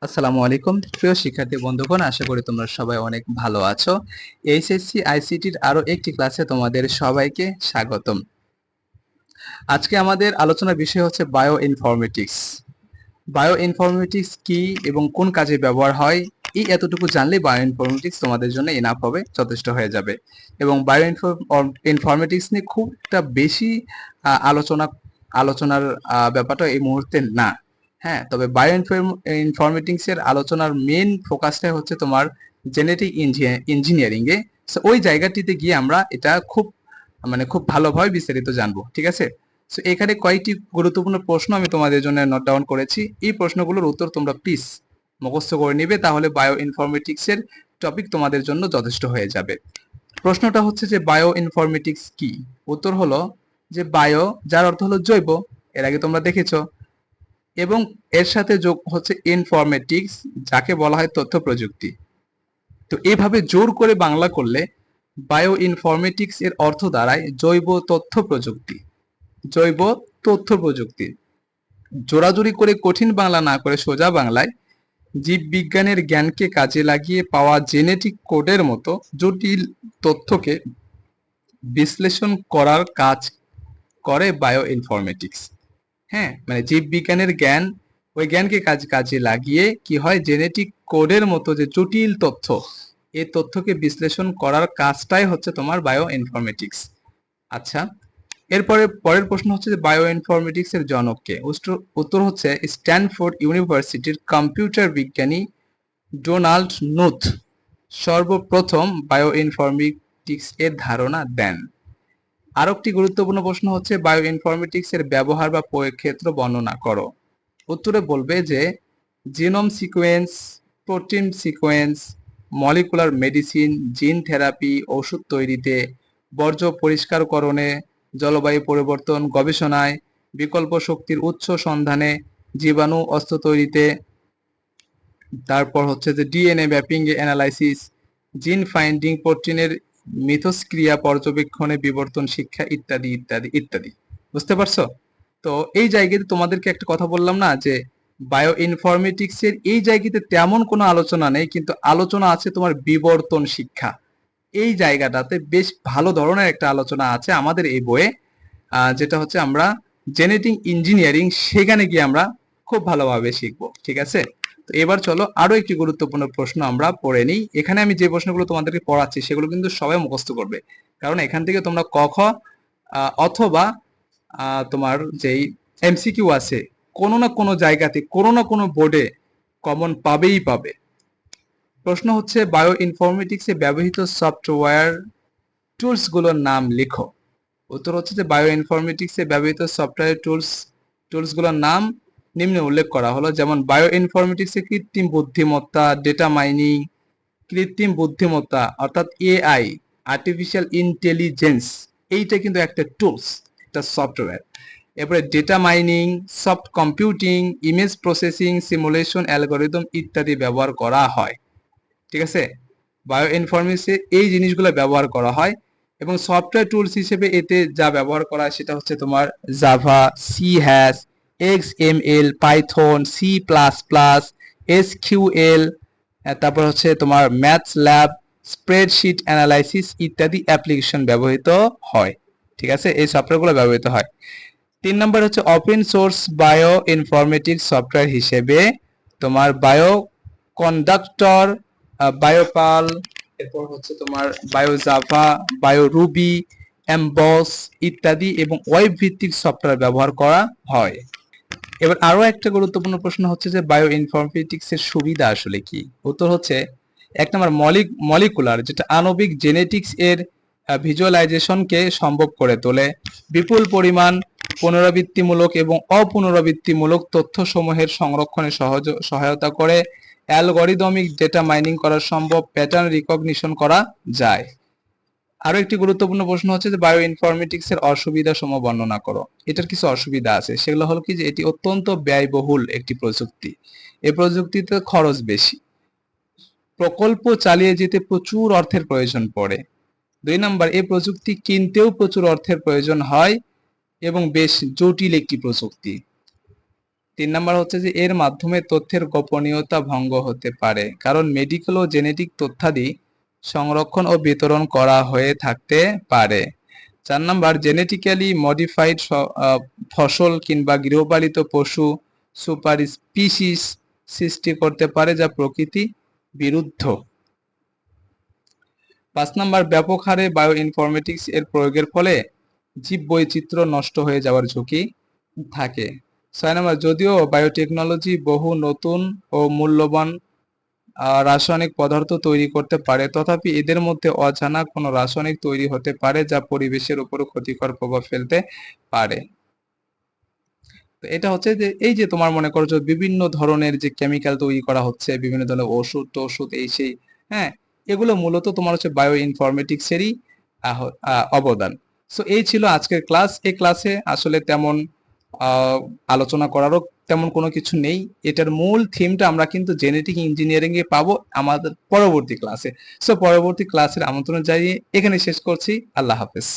আসসালামু আলাইকুম প্রিয় শিক্ষার্থী বন্ধুগণ, আশা করি তোমরা সবাই অনেক ভালো আছো। এইচএসসি আইসিটির আরো একটি ক্লাসে তোমাদের সবাইকে স্বাগতম। আজকে আমাদের আলোচনার বিষয় হচ্ছে বায়ো ইনফরমেটিক্স। বায়ো ইনফরমেটিক্স কি এবং কোন কাজে ব্যবহার হয়, এই এতটুকু জানলেই বায়ো ইনফরমেটিক্স তোমাদের জন্য এনাফ হবে, যথেষ্ট হয়ে যাবে। এবং বায়ো ইনফরমেটিক্স নিয়ে খুব একটা বেশি আলোচনার ব্যাপারটা এই মুহূর্তে না। হ্যাঁ, তবে বায়ো ইনফরমেটিক্স এর আলোচনার মেন ফোকাসটা হচ্ছে তোমার জেনেটিক ইঞ্জিনিয়ারিং এ। ওই জায়গাটিতে গিয়ে আমরা এটা খুব ভালোভাবে বিস্তারিত জানবো, ঠিক আছে। সো এখানে কয়েকটি গুরুত্বপূর্ণ প্রশ্ন আমি তোমাদের জন্য নোট ডাউন করেছি। এই প্রশ্নগুলোর উত্তর তোমরা প্লিজ মুখস্থ করে নিবে, তাহলে বায়ো ইনফরমেটিক্স এর টপিক তোমাদের জন্য যথেষ্ট হয়ে যাবে। প্রশ্নটা হচ্ছে যে বায়ো ইনফরমেটিক্স কি। উত্তর হলো যে বায়ো, যার অর্থ হলো জৈব, এর আগে তোমরা দেখেছো, এবং এর সাথে যোগ হচ্ছে ইনফরমেটিক্স, যাকে বলা হয় তথ্য প্রযুক্তি। তো এইভাবে জোর করে বাংলা করলে বায়ো ইনফরমেটিক্স এর অর্থ দাঁড়ায় জৈব তথ্য প্রযুক্তি। জৈব তথ্য প্রযুক্তি জোরাজুরি করে কঠিন বাংলা না করে সোজা বাংলায় জীববিজ্ঞানের জ্ঞানকে কাজে লাগিয়ে পাওয়া জেনেটিক কোডের মতো জটিল তথ্যকে বিশ্লেষণ করার কাজ করে বায়ো ইনফরমেটিক্স। হ্যাঁ, মানে জীববিজ্ঞানের জ্ঞান, ওই জ্ঞানকে কাজে লাগিয়ে কি হয়, জেনেটিক কোডের মতো যে জটিল তথ্য, এই তথ্যকে বিশ্লেষণ করার কাজটাই হচ্ছে তোমার বায়ো ইনফরমেটিক্স। আচ্ছা, পরের প্রশ্ন হচ্ছে যে বায়ো ইনফরমেটিক্স এর জনক কে। উত্তর হচ্ছে স্ট্যানফোর্ড ইউনিভার্সিটির কম্পিউটার বিজ্ঞানী ডোনাল্ড নুথ সর্বপ্রথম বায়ো ইনফরমেটিক্স এর ধারণা দেন। আরেকটি গুরুত্বপূর্ণ প্রশ্ন হচ্ছে বায়ো ইনফরমেটিক্স এর ব্যবহার বা প্রয়োগ ক্ষেত্র বর্ণনা করো। উত্তরে বলবে যে genome sequence, protein sequence, molecular medicine, gene therapy, ওষুধ তৈরিতে, বর্জ্য পরিষ্কারকরণে, জলবায়ু পরিবর্তন গবেষণায়, বিকল্প শক্তির উৎস সন্ধানে, জীবাণু অস্ত্র তৈরিতে, তারপর হচ্ছে যে ডিএনএ ম্যাপিং এ অ্যানালাইসিস, জিন ফাইন্ডিং, প্রোটিনের মিথস্ক্রিয়া পর্যবেক্ষণে, বিবর্তন শিক্ষা, ইত্যাদি ইত্যাদি ইত্যাদি। বুঝতে পারছো? তো এই জায়গাতে তোমাদেরকে একটা কথা বললাম না যে বায়ো ইনফরমেটিক্স এর এই জায়গাতে তেমন কোনো আলোচনা নেই, কিন্তু আলোচনা আছে তোমার বিবর্তন শিক্ষা। এই জায়গাটাতে বেশ ভালো ধরনের একটা আলোচনা আছে আমাদের এই বইয়ে, যেটা হচ্ছে আমরা জেনেটিক ইঞ্জিনিয়ারিং, সেখানে গিয়ে আমরা খুব ভালোভাবে শিখবো, ঠিক আছে। তো এবার চলো আরো একটি গুরুত্বপূর্ণ প্রশ্ন আমরা পড়ে নিই। এখানে আমি যে প্রশ্নগুলো তোমাদেরকে পড়াচ্ছি সেগুলো কিন্তু সবাই মুখস্থ করবে, কারণ এখান থেকে তোমরা ক খ অথবা তোমার যেই এমসিকিউ আছে, কোনো না কোনো জায়গাতে কোনো না কোনো বোর্ডে কমন পাবেই পাবে। প্রশ্ন হচ্ছে বায়ো ইনফরমেটিক্সে ব্যবহৃত সফটওয়্যার টুলস গুলোর নাম লিখো। উত্তর হচ্ছে যে বায়ো ইনফরমেটিক্সে ব্যবহৃত সফটওয়্যার টুলস গুলোর নাম নিম্নে উল্লেখ করা হলো। যেমন বায়ো ইনফরমেটিক্সে কৃত্রিম বুদ্ধিমত্তা, ডেটা মাইনিং, কৃত্রিম বুদ্ধিমত্তা অর্থাৎ এআই, আর্টিফিশিয়াল ইন্টেলিজেন্স, এইটা কিন্তু একটা টুলস, একটা সফটওয়্যার। এরপরে data mining, soft computing, image processing, simulation algorithm ইত্যাদি ব্যবহার করা হয়, ঠিক আছে। বায়ো ইনফরমেটিক্সে এই জিনিসগুলো ব্যবহার করা হয়, এবং সফটওয়্যার টুলস হিসেবে এতে যা ব্যবহার করা হয় সেটা হচ্ছে তোমার Java, C hash, XML, Python, C plus plus, SQL, তারপর হচ্ছে তোমার ম্যাথস ল্যাব, স্প্রেডশিট অ্যানালাইসিস ইত্যাদি অ্যাপ্লিকেশন ব্যবহৃত হয়, ঠিক আছে, এই সফটওয়্যারগুলো ব্যবহৃত হয়। 3 নম্বর হচ্ছে open source bio informatics software হিসেবে তোমার বায়ো কন্ডাক্টর, বায়োপাল, এরপর হচ্ছে তোমার bio Java, bio Ruby, emboss ইত্যাদি এবং ওয়েব ভিত্তিক সফটওয়্যার ব্যবহার করা হয়। এবার আরো একটা গুরুত্বপূর্ণ প্রশ্ন হচ্ছে যে বায়ো ইনফরমেটিক্স এর সুবিধা আসলে কি। উত্তর হচ্ছে 1 নম্বর মলিকুলার, যেটা আণবিক জেনেটিক্স এর ভিজুয়ালাইজেশনকে সম্ভব করে তোলে। বিপুল পরিমাণ পুনরাবৃত্তিমূলক এবং অপুনরাবৃত্তিমূলক তথ্যসমূহের সংরক্ষণে সহায়তা করে। অ্যালগরিদমিক ডেটা মাইনিং করা সম্ভব, প্যাটার্ন রিকগনিশন করা যায়। আরো একটি গুরুত্বপূর্ণ প্রশ্ন হচ্ছে যে বায়ো ইনফরমেটিক্স এর অসুবিধা সমূহ বর্ণনা করো। এটার কিছু অসুবিধা আছে, সেগুলো হলো কি যে এটি অত্যন্ত ব্যয়বহুল একটি প্রযুক্তি, এই প্রযুক্তিতে খরচ বেশি, প্রকল্প চালিয়ে যেতে প্রচুর অর্থের প্রয়োজন পড়ে। 2 নম্বর, এই প্রযুক্তি কিনতেও প্রচুর অর্থের প্রয়োজন হয় এবং বেশ জটিল একটি প্রযুক্তি। 3 নাম্বার হচ্ছে যে এর মাধ্যমে তথ্যের গোপনীয়তা ভঙ্গ হতে পারে, কারণ মেডিকেল ও জেনেটিক তথ্যাদি সংরক্ষণ ও বিতরণ করা হয়ে থাকতে পারে। 4 নাম্বার জেনেটিক্যালি মডিফাইড ফসল কিংবা গৃহপালিত পশু সুপার স্পিসিস সৃষ্টি করতে পারে যা প্রকৃতি বিরুদ্ধ। 5 নাম্বার ব্যাপক হারে বায়ো ইনফরমেটিক্স এর প্রয়োগের ফলে জীববৈচিত্র্য নষ্ট হয়ে যাওয়ার ঝুঁকি থাকে। 6 নাম্বার যদিও বায়োটেকনোলজি বহু নতুন ও মূল্যবান রাসায়নিক পদার্থ তৈরি করতে পারে, তথাপি এদের মধ্যে অজানা কোনো রাসায়নিক তৈরি হতে পারে যা পরিবেশের উপর ক্ষতিকর প্রভাব ফেলতে পারে। তো এটা হচ্ছে যে এই যে তোমার মনে করো যে বিভিন্ন ধরনের যে কেমিক্যাল তৈরি করা হচ্ছে, বিভিন্ন ধরনের ওষুধ টষুধ এই সেই, হ্যাঁ, এগুলো মূলত তোমার হচ্ছে বায়ো ইনফরমেটিক্স এরই অবদান। সো এই ছিল আজকের ক্লাস। এই ক্লাসে আসলে তেমন আলোচনা করারও তেমন কোনো কিছু নেই। এটার মূল থিমটা আমরা কিন্তু জেনেটিক ইঞ্জিনিয়ারিং এ পাবো আমাদের পরবর্তী ক্লাসে। সো পরবর্তী ক্লাসের আমন্ত্রণ জানিয়ে এখানে শেষ করছি। আল্লাহ হাফেজ।